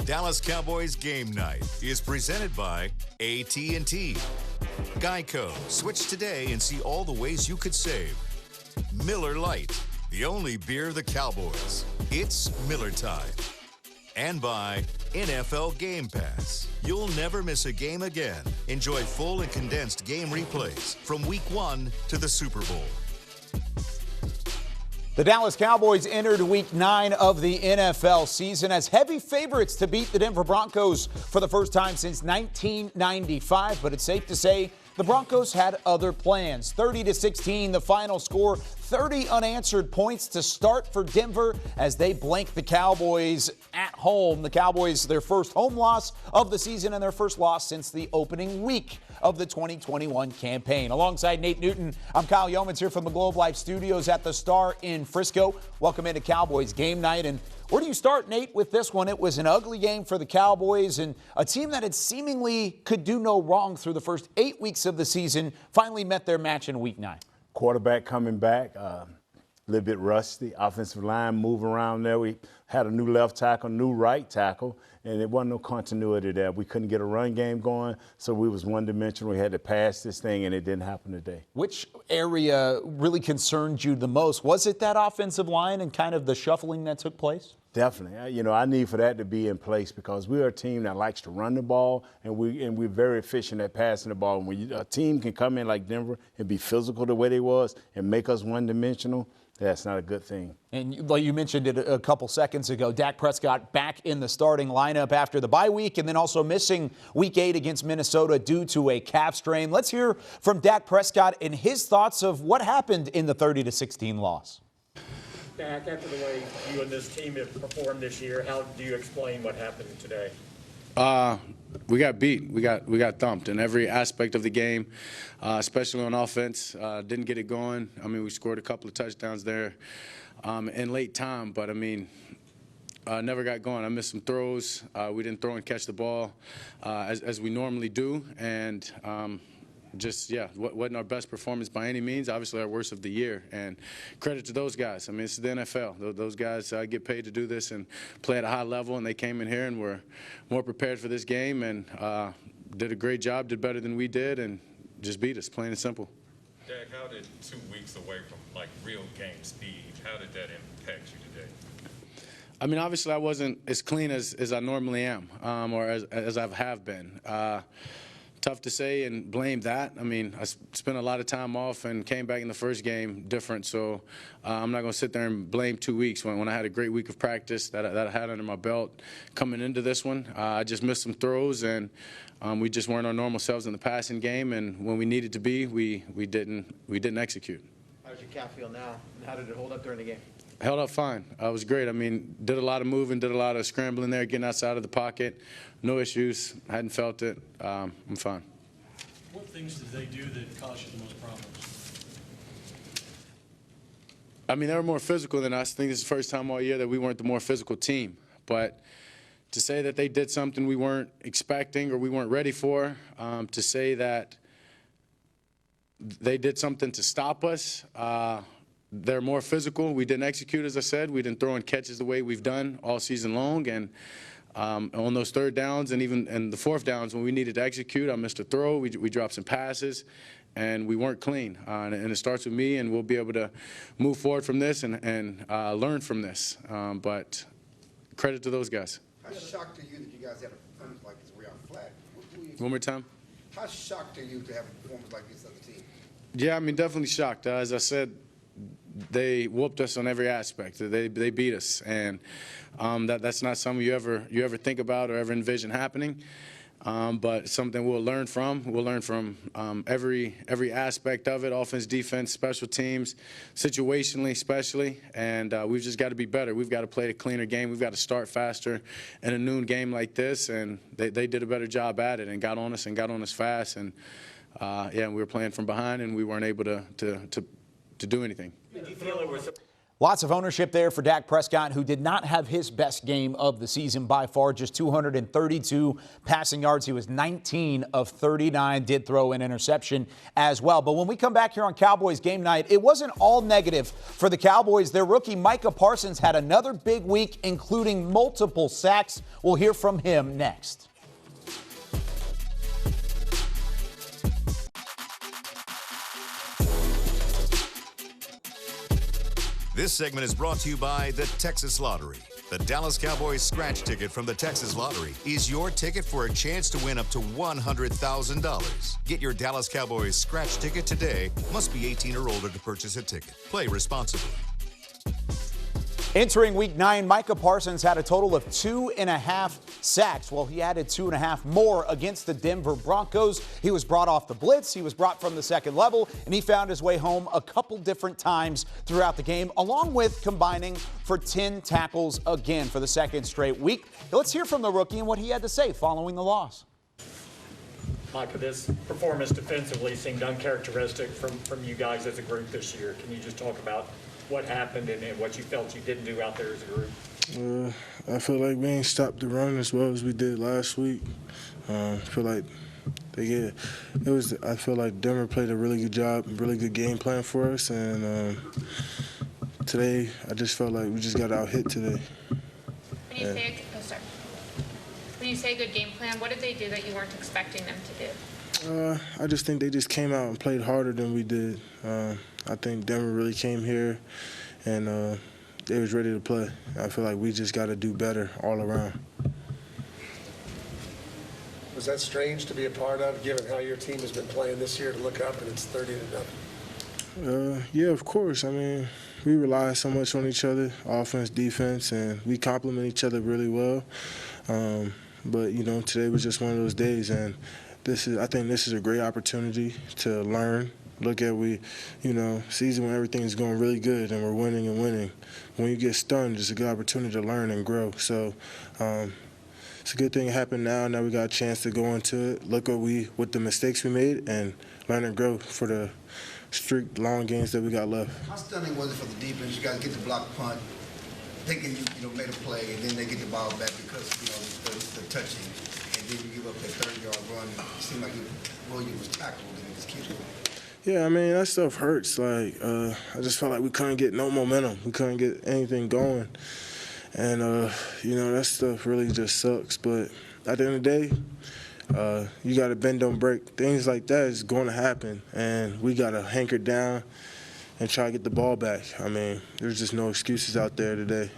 Dallas Cowboys Game Night is presented by AT&T. Geico. Switch today and see all the ways you could save. Miller Lite, the only beer the Cowboys. It's Miller time. And by NFL Game Pass. You'll never miss a game again. Enjoy full and condensed game replays from Week 1 to the Super Bowl. The Dallas Cowboys entered Week 9 of the NFL season as heavy favorites to beat the Denver Broncos for the first time since 1995. But it's safe to say the Broncos had other plans. 30-16, the final score. 30 unanswered points to start for Denver as they blank the Cowboys at home. The Cowboys, their first home loss of the season and their first loss since the opening week of the 2021 campaign. Alongside Nate Newton, I'm Kyle Youmans here from the Globe Life Studios at the Star in Frisco. Welcome into Cowboys Game Night. And where do you start, Nate, with this one? It was an ugly game for the Cowboys and a team that had seemingly could do no wrong through the first 8 weeks of the season finally met their match in Week 9. Quarterback coming back, a little bit rusty. Offensive line moving around there. We had a new left tackle, new right tackle, and there wasn't no continuity there. We couldn't get a run game going, so we was one-dimensional. We had to pass this thing, and it didn't happen today. Which area really concerned you the most? Was it that offensive line and kind of the shuffling that took place? Definitely. You know, I need for that to be in place because we're a team that likes to run the ball, and we're very efficient at passing the ball. And when a team can come in like Denver and be physical the way they was and make us one-dimensional, that's not a good thing. And like you mentioned it a couple seconds ago, Dak Prescott back in the starting lineup after the bye week and then also missing Week 8 against Minnesota due to a calf strain. Let's hear from Dak Prescott and his thoughts of what happened in the 30-16 loss. Dak, after the way you and this team have performed this year, how do you explain what happened today? We got beat. We got thumped in every aspect of the game, especially on offense. Didn't get it going. I mean, we scored a couple of touchdowns there in late time, but I mean, never got going. I missed some throws. We didn't throw and catch the ball as we normally do, and wasn't our best performance by any means. Obviously, our worst of the year, and credit to those guys. I mean, it's the NFL. Those guys get paid to do this and play at a high level, and they came in here and were more prepared for this game and did a great job, did better than we did, and just beat us, plain and simple. Dak, how did 2 weeks away from, real game speed, how did that impact you today? I mean, obviously, I wasn't as clean as I normally am or as I have been. Tough to say and blame that. I mean, I spent a lot of time off and came back in the first game different, so I'm not going to sit there and blame 2 weeks when I had a great week of practice that I had under my belt coming into this one. I just missed some throws, and we just weren't our normal selves in the passing game, and when we needed to be, we didn't execute. How does your calf feel now, and how did it hold up during the game? Held up fine. It was great. I mean, did a lot of moving, did a lot of scrambling there, getting outside of the pocket. No issues. Hadn't felt it. I'm fine. What things did they do that caused you the most problems? I mean, they were more physical than us. I think this is the first time all year that we weren't the more physical team. But to say that they did something we weren't expecting or we weren't ready for, to say that they did something to stop us, they're more physical. We didn't execute, as I said. We didn't throw in catches the way we've done all season long. And on those third downs and even in the fourth downs when we needed to execute, I missed a throw. We dropped some passes, and we weren't clean. And it starts with me, and we'll be able to move forward from this and learn from this. But credit to those guys. How shocked are you that you guys had a performance like this where you're flat? One more time. How shocked are you to have a performance like this as a team? Yeah, I mean, definitely shocked. As I said, they whooped us on every aspect. They beat us, and that's not something you ever think about or ever envision happening. But something we'll learn from. We'll learn from every aspect of it: offense, defense, special teams, situationally, especially. And we've just got to be better. We've got to play a cleaner game. We've got to start faster in a noon game like this. And they did a better job at it and got on us fast. And we were playing from behind, and we weren't able to do anything. Lots of ownership there for Dak Prescott, who did not have his best game of the season by far, just 232 passing yards. He was 19 of 39, did throw an interception as well. But when we come back here on Cowboys game night, it wasn't all negative for the Cowboys. Their rookie Micah Parsons had another big week, including multiple sacks. We'll hear from him next. This segment is brought to you by the Texas Lottery. The Dallas Cowboys scratch ticket from the Texas Lottery is your ticket for a chance to win up to $100,000. Get your Dallas Cowboys scratch ticket today. Must be 18 or older to purchase a ticket. Play responsibly. Entering week 9, Micah Parsons had a total of 2.5 sacks. Well, he added 2.5 more against the Denver Broncos. He was brought off the blitz. He was brought from the second level, and he found his way home a couple different times throughout the game, along with combining for 10 tackles again for the second straight week. Let's hear from the rookie and what he had to say following the loss. Micah, this performance defensively seemed uncharacteristic from you guys as a group this year. Can you just talk about what happened and what you felt you didn't do out there as a group? I feel like we ain't stopped the run as well as we did last week. I feel like I feel like Denver played a really good job, really good game plan for us, and today I just felt like we just got out hit today. When you say good game plan, what did they do that you weren't expecting them to do? I just think they just came out and played harder than we did. I think Denver really came here and they was ready to play. I feel like we just got to do better all around. Was that strange to be a part of, given how your team has been playing this year, to look up and it's 30-0? Yeah, of course. I mean, we rely so much on each other, offense, defense, and we complement each other really well. But, you know, today was just one of those days, and I think this is a great opportunity to learn. Look at season when everything's going really good and we're winning and winning. When you get stunned, it's a good opportunity to learn and grow. So it's a good thing it happened now. Now we got a chance to go into it, look what the mistakes we made, and learn and grow for the long games that we got left. How stunning was it for the defense? You guys get the block punt, thinking you made a play, and then they get the ball back because the touching, and then you give up that 30-yard run. It seemed like Williams was tackled and it was killed. Yeah, I mean, that stuff hurts. Like, I just felt like we couldn't get no momentum. We couldn't get anything going. And, that stuff really just sucks. But at the end of the day, you got to bend, don't break. Things like that is going to happen. And we got to hanker down and try to get the ball back. I mean, there's just no excuses out there today.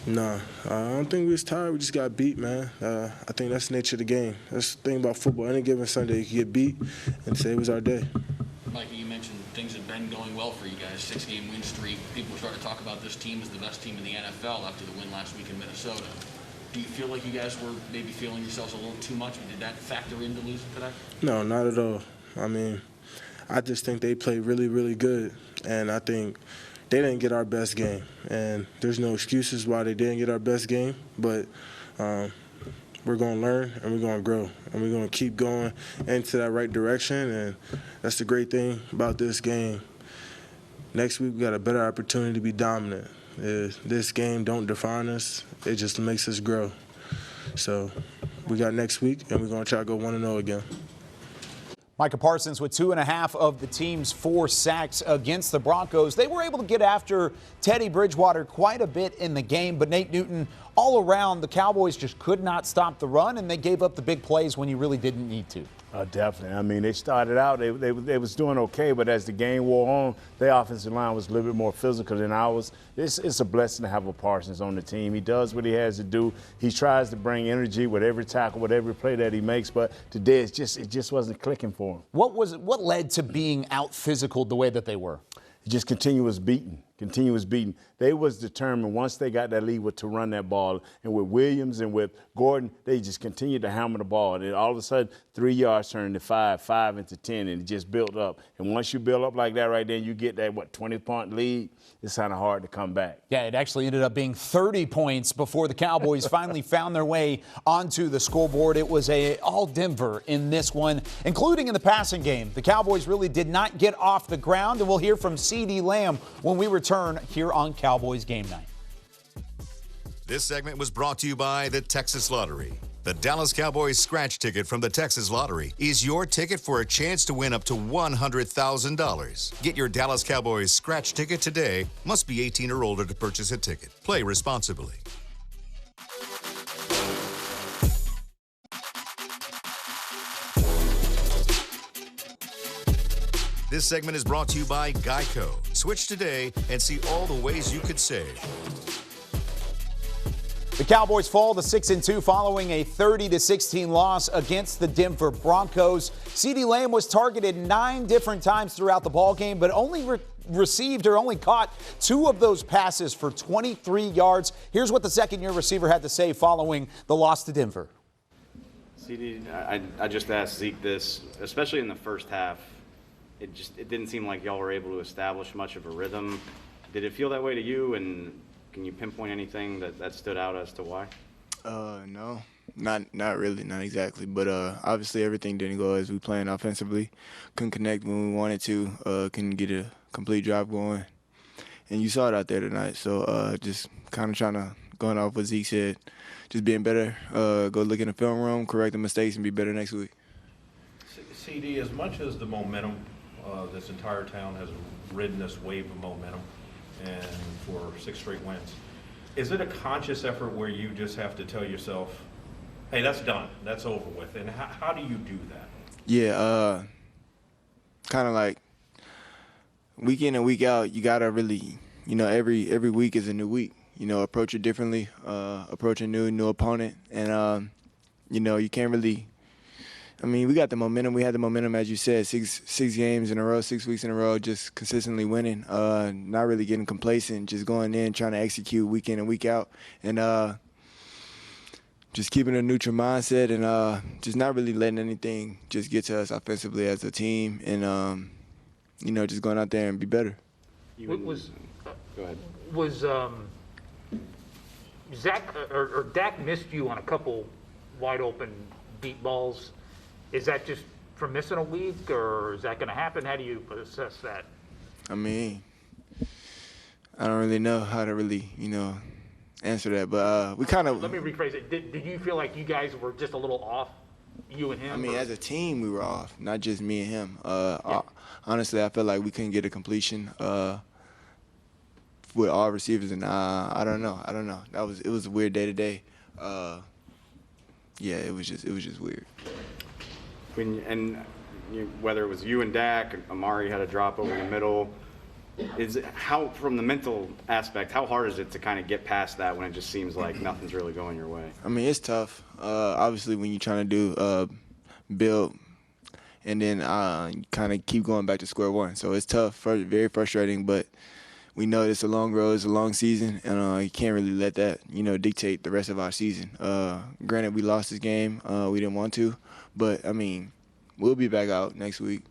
No, I don't think we was tired. We just got beat, man. I think that's the nature of the game. That's the thing about football. Any given Sunday, you can get beat and say it was our day. Micah, you mentioned things have been going well for you guys. 6-game win streak. People start to talk about this team as the best team in the NFL after the win last week in Minnesota. Do you feel like you guys were maybe feeling yourselves a little too much? Did that factor into losing today? No, not at all. I mean, I just think they played really, really good, and I think they didn't get our best game, and there's no excuses why they didn't get our best game, but we're going to learn and we're going to grow and we're going to keep going into that right direction, and that's the great thing about this game. Next week we got a better opportunity to be dominant. This game don't define us, it just makes us grow. So we got next week and we're going to try to go 1-0 again. Micah Parsons with 2.5 of the team's 4 sacks against the Broncos. They were able to get after Teddy Bridgewater quite a bit in the game, but Nate Newton, all around, the Cowboys just could not stop the run, and they gave up the big plays when you really didn't need to. Definitely. I mean, they started out, they was doing okay, but as the game wore on, their offensive line was a little bit more physical than ours. It's a blessing to have a Parsons on the team. He does what he has to do. He tries to bring energy with every tackle, with every play that he makes, but today it just wasn't clicking for him. What led to being out physical the way that they were? Just continuous beating. continuous beating. They was determined once they got that lead to run that ball. And with Williams and with Gordon, they just continued to hammer the ball. And all of a sudden, 3 yards turned into 5, 5 into 10, and it just built up. And once you build up like that right there, you get that, 20-point lead, it's kind of hard to come back. Yeah, it actually ended up being 30 points before the Cowboys finally found their way onto the scoreboard. It was all Denver in this one, including in the passing game. The Cowboys really did not get off the ground, and we'll hear from CeeDee Lamb when we return here on Cowboys Game Night. This segment was brought to you by the Texas Lottery. The Dallas Cowboys scratch ticket from the Texas Lottery is your ticket for a chance to win up to $100,000. Get your Dallas Cowboys scratch ticket today. Must be 18 or older to purchase a ticket. Play responsibly. This segment is brought to you by Geico. Switch today and see all the ways you could save. The Cowboys fall to 6-2 following a 30-16 loss against the Denver Broncos. CeeDee Lamb was targeted 9 different times throughout the ballgame, but only only caught 2 of those passes for 23 yards. Here's what the second-year receiver had to say following the loss to Denver. CeeDee, I just asked Zeke this, especially in the first half. It didn't seem like y'all were able to establish much of a rhythm. Did it feel that way to you? And can you pinpoint anything that stood out as to why? No, not really, not exactly. But obviously everything didn't go as we planned offensively. Couldn't connect when we wanted to. Couldn't get a complete drive going. And you saw it out there tonight. So just kind of going off what Zeke said, just being better. Go look in the film room, correct the mistakes, and be better next week. CeeDee, as much as the momentum, this entire town has ridden this wave of momentum, and for 6 straight wins. Is it a conscious effort where you just have to tell yourself, hey, that's done, that's over with, and how do you do that? Yeah, kind of like week in and week out, you got to really, every week is a new week. Approach it differently, approach a new opponent, and, you can't really, we got the momentum. We had the momentum, as you said, six games in a row, 6 weeks in a row, just consistently winning, not really getting complacent, just going in, trying to execute week in and week out, and just keeping a neutral mindset and just not really letting anything just get to us offensively as a team and, just going out there and be better. Go ahead. Was Zach or Dak missed you on a couple wide open deep balls? Is that just from missing a week, or is that going to happen? How do you assess that? I don't really know how to really, answer that, but we kind of. Let me rephrase it. Did you feel like you guys were just a little off, you and him? As a team, we were off, not just me and him. Honestly, I felt like we couldn't get a completion with all receivers, and I don't know. It was a weird day today. It was just weird. Whether it was you and Dak, Amari had a drop over the middle. From the mental aspect, how hard is it to kind of get past that when it just seems like nothing's really going your way? It's tough. Obviously, when you're trying to do build and then kind of keep going back to square one. So it's tough, very frustrating, but we know it's a long road, it's a long season, and you can't really let that, dictate the rest of our season. Granted, we lost this game. We didn't want to, but, we'll be back out next week.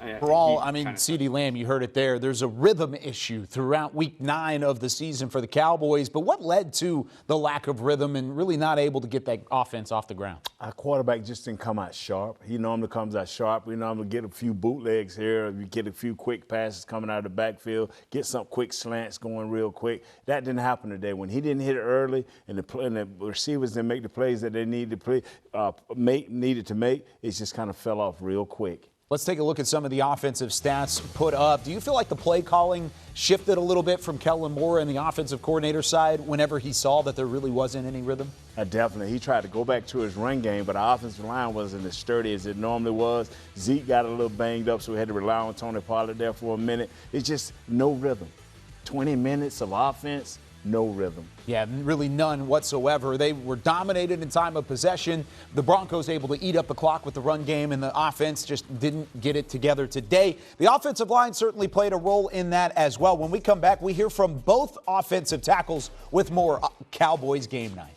Overall, CeeDee Lamb, you heard it there. There's a rhythm issue throughout week 9 of the season for the Cowboys. But what led to the lack of rhythm and really not able to get that offense off the ground? Our quarterback just didn't come out sharp. He normally comes out sharp. We normally get a few bootlegs here. We get a few quick passes coming out of the backfield, get some quick slants going real quick. That didn't happen today. When he didn't hit it early and the receivers didn't make the plays that they needed to make, it just kind of fell off real quick. Let's take a look at some of the offensive stats put up. Do you feel like the play calling shifted a little bit from Kellen Moore and the offensive coordinator side whenever he saw that there really wasn't any rhythm? Definitely. He tried to go back to his run game, but our offensive line wasn't as sturdy as it normally was. Zeke got a little banged up, so we had to rely on Tony Pollard there for a minute. It's just no rhythm. 20 minutes of offense, no rhythm. Yeah, really none whatsoever. They were dominated in time of possession. The Broncos able to eat up the clock with the run game, and the offense just didn't get it together today. The offensive line certainly played a role in that as well. When we come back, we hear from both offensive tackles with more Cowboys game night.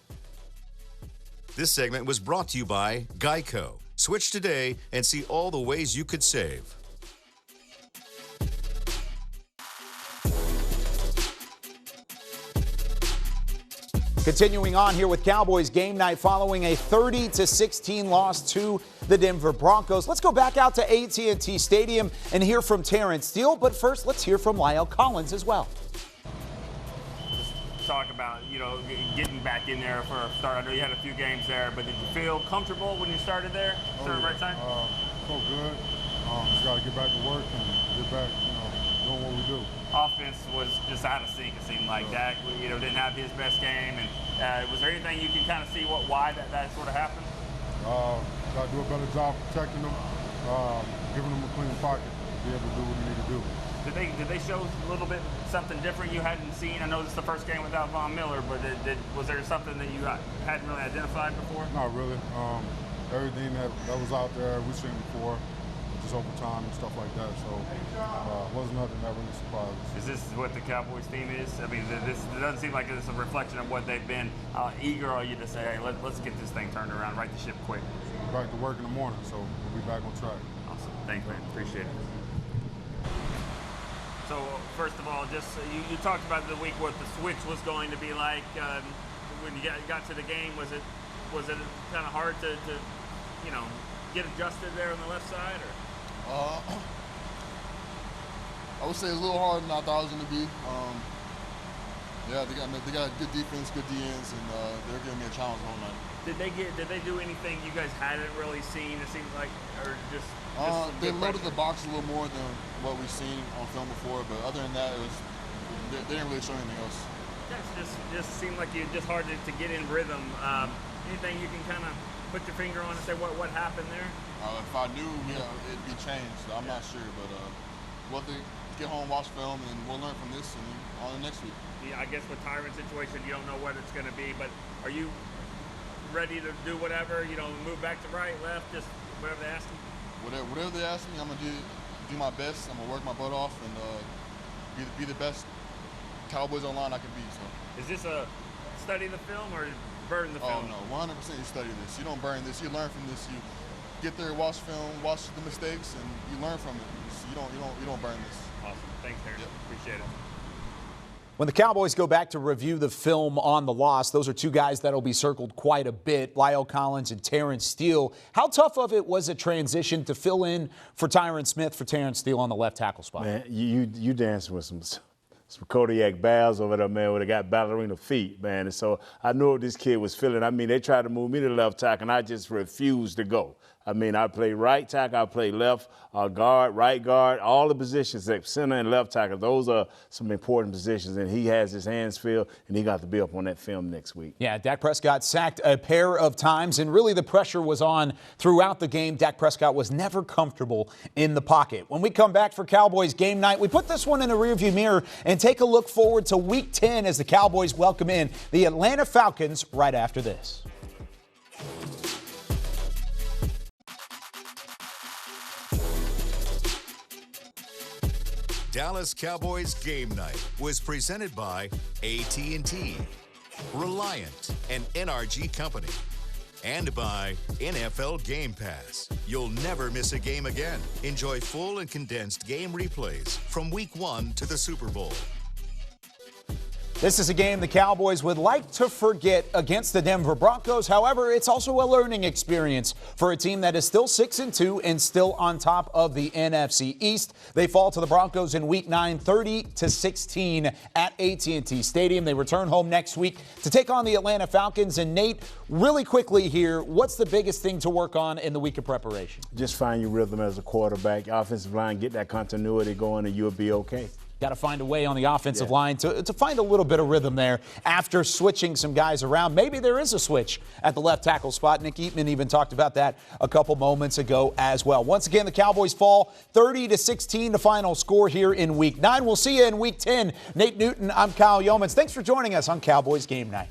This segment was brought to you by Geico. Switch today and see all the ways you could save. Continuing on here with Cowboys game night following a 30-16 loss to the Denver Broncos. Let's go back out to AT&T Stadium and hear from Terrence Steele. But first, let's hear from Lyle Collins as well. Just talk about, getting back in there for a start. I know you had a few games there, but did you feel comfortable when you started there? Started right time? Felt good. Just got to get back to work and get back, doing what we do. Offense was just out of sync, it seemed like. Dak, didn't have his best game. And was there anything you can kind of see why that sort of happened? Got to do a better job protecting them, giving them a clean pocket to be able to do what we need to do. Did they show a little bit something different you hadn't seen? I know this is the first game without Von Miller, but was there something that you hadn't really identified before? Not really. Everything that was out there we've seen before. Just overtime and stuff like that, so wasn't nothing that really surprised us. Is this what the Cowboys team is? I mean, this doesn't seem like it's a reflection of what they've been. Eager are you to say, hey, let's get this thing turned around, right the ship quick? Back to work in the morning, so we'll be back on track. Awesome. Thanks, man. Appreciate it. So, first of all, just you talked about the week what the switch was going to be like. When you got to the game, was it kind of hard to get adjusted there on the left side? Or? I would say it's a little harder than I thought it was going to be. They got good defense, good DNs, and they're giving me a challenge all night. Did they do anything you guys hadn't really seen? It seems like, or just they loaded the box a little more than what we've seen on film before, but other than that, they didn't really show anything else. Yeah, it just seemed like it's just hard to get in rhythm. Anything you can kind of put your finger on and say what happened there? If I knew, it'd be changed. I'm not sure, but we'll have to get home, watch film, and we'll learn from this and on the next week. Yeah, I guess with Tyron's situation, you don't know what it's going to be, but are you ready to do whatever? Move back to right, left, just whatever they ask you? Whatever they ask me, I'm gonna do my best. I'm gonna work my butt off and be the best Cowboys online I can be. So. Is this a study the film or burn the film? Oh no, 100% you study this. You don't burn this. You learn from this. You get there, watch film, watch the mistakes, and you learn from it. So you don't burn this. Awesome. Thanks, Terry. Yep. Appreciate it. When the Cowboys go back to review the film on the loss, those are two guys that will be circled quite a bit, Lyle Collins and Terrence Steele. How tough of it was a transition to fill in for Tyron Smith for Terrence Steele on the left tackle spot? Man, you dancing with some Kodiak Bears over there, man, where they got ballerina feet, man. And so I knew what this kid was feeling. I mean, they tried to move me to left tackle, and I just refused to go. I mean, I play right tackle, I play left guard, right guard, all the positions, like center and left tackle. Those are some important positions, and he has his hands filled, and he got to be up on that film next week. Yeah, Dak Prescott sacked a pair of times, and really the pressure was on throughout the game. Dak Prescott was never comfortable in the pocket. When we come back for Cowboys game night, we put this one in a rearview mirror and take a look forward to Week 10 as the Cowboys welcome in the Atlanta Falcons right after this. Dallas Cowboys Game Night was presented by AT&T, Reliant, and NRG Company, and by NFL Game Pass. You'll never miss a game again. Enjoy full and condensed game replays from Week 1 to the Super Bowl. This is a game the Cowboys would like to forget against the Denver Broncos. However, it's also a learning experience for a team that is still 6-2 and still on top of the NFC East. They fall to the Broncos in Week 9, 30-16 at AT&T Stadium. They return home next week to take on the Atlanta Falcons. And Nate, really quickly here, what's the biggest thing to work on in the week of preparation? Just find your rhythm as a quarterback. Offensive line, get that continuity going, and you'll be okay. Got to find a way on the offensive line to find a little bit of rhythm there after switching some guys around. Maybe there is a switch at the left tackle spot. Nick Eatman even talked about that a couple moments ago as well. Once again, the Cowboys fall 30-16, the final score here in Week 9. We'll see you in Week 10. Nate Newton, I'm Kyle Youmans. Thanks for joining us on Cowboys Game Night.